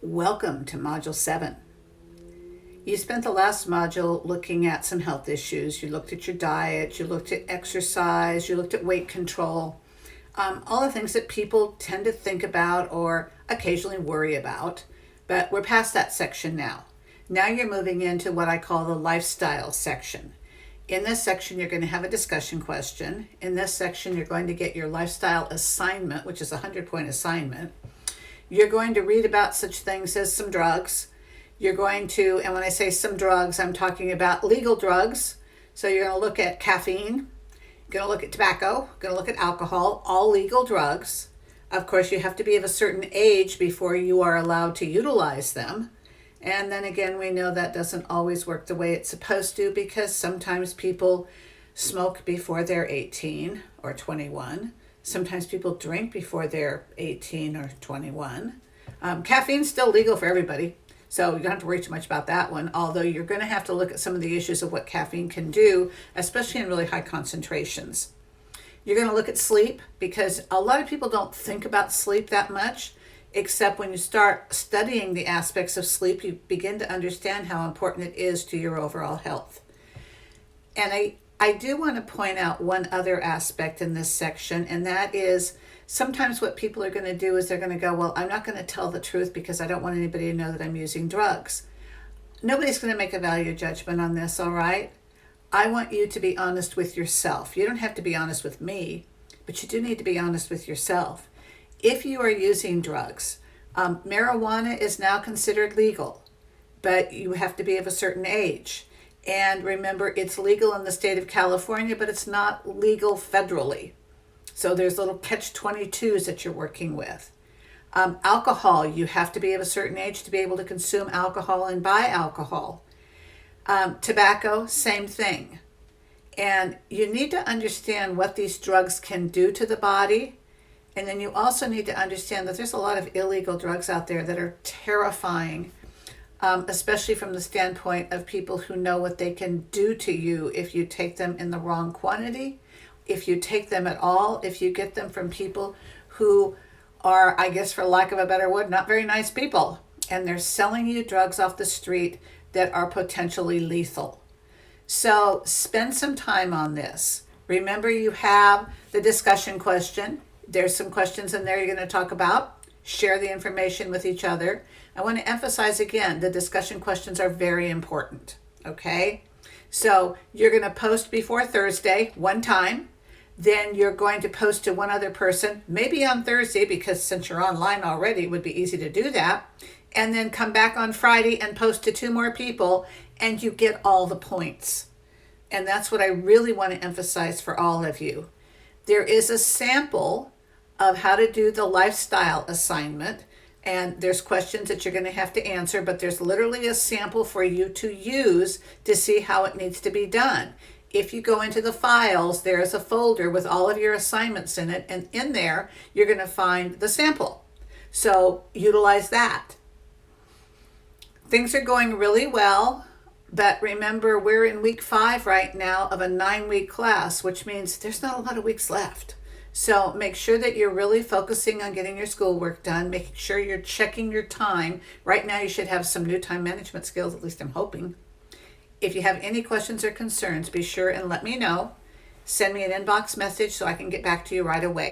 Welcome to Module 7. You spent the last module looking at some health issues. You looked at your diet, you looked at exercise, you looked at weight control, all the things that people tend to think about or occasionally worry about. But we're past that section now. Now you're moving into what I call the lifestyle section. In this section, you're going to have a discussion question. In this section, you're going to get your lifestyle assignment, which is a 100-point assignment. You're going to read about such things as some drugs. You're going to, and when I say some drugs, I'm talking about legal drugs. So you're going to look at caffeine, you're going to look at tobacco, you're going to look at alcohol, all legal drugs. Of course, you have to be of a certain age before you are allowed to utilize them. And then again, we know that doesn't always work the way it's supposed to, because sometimes people smoke before they're 18 or 21. Sometimes people drink before they're 18 or 21. Caffeine's still legal for everybody, so you don't have to worry too much about that one, although you're going to have to look at some of the issues of what caffeine can do, especially in really high concentrations. You're going to look at sleep, because a lot of people don't think about sleep that much, except when you start studying the aspects of sleep, you begin to understand how important it is to your overall health. And I do want to point out one other aspect in this section, and that is sometimes what people are going to do is they're going to go, well, I'm not going to tell the truth because I don't want anybody to know that I'm using drugs. Nobody's going to make a value judgment on this, all right? I want you to be honest with yourself. You don't have to be honest with me, but you do need to be honest with yourself. If you are using drugs, marijuana is now considered legal, but you have to be of a certain age. And remember, it's legal in the state of California, but it's not legal federally. So there's little catch-22s that you're working with. Alcohol, you have to be of a certain age to be able to consume alcohol and buy alcohol. Tobacco, same thing. And you need to understand what these drugs can do to the body. And then you also need to understand that there's a lot of illegal drugs out there that are terrifying, especially from the standpoint of people who know what they can do to you if you take them in the wrong quantity, if you take them at all, if you get them from people who are, I guess for lack of a better word, not very nice people, and they're selling you drugs off the street that are potentially lethal. So spend some time on this. Remember, you have the discussion question. There's some questions in there you're going to talk about. Share the information with each other. I want to emphasize again, the discussion questions are very important, okay? So you're going to post before Thursday one time. Then you're going to post to one other person, maybe on Thursday, because since you're online already, it would be easy to do that. And then come back on Friday and post to 2 more people, and you get all the points. And that's what I really want to emphasize for all of you. There is a sample of how to do the lifestyle assignment, and there's questions that you're going to have to answer, but there's literally a sample for you to use to see how it needs to be done. If you go into the files, there's a folder with all of your assignments in it, and in there you're going to find the sample. So utilize that. Things are going really well, but remember, we're in week 5 right now of a 9-week class, which means there's not a lot of weeks left. So make sure that you're really focusing on getting your schoolwork done, making sure you're checking your time. Right now you should have some new time management skills, at least I'm hoping. If you have any questions or concerns, be sure and let me know. Send me an inbox message so I can get back to you right away.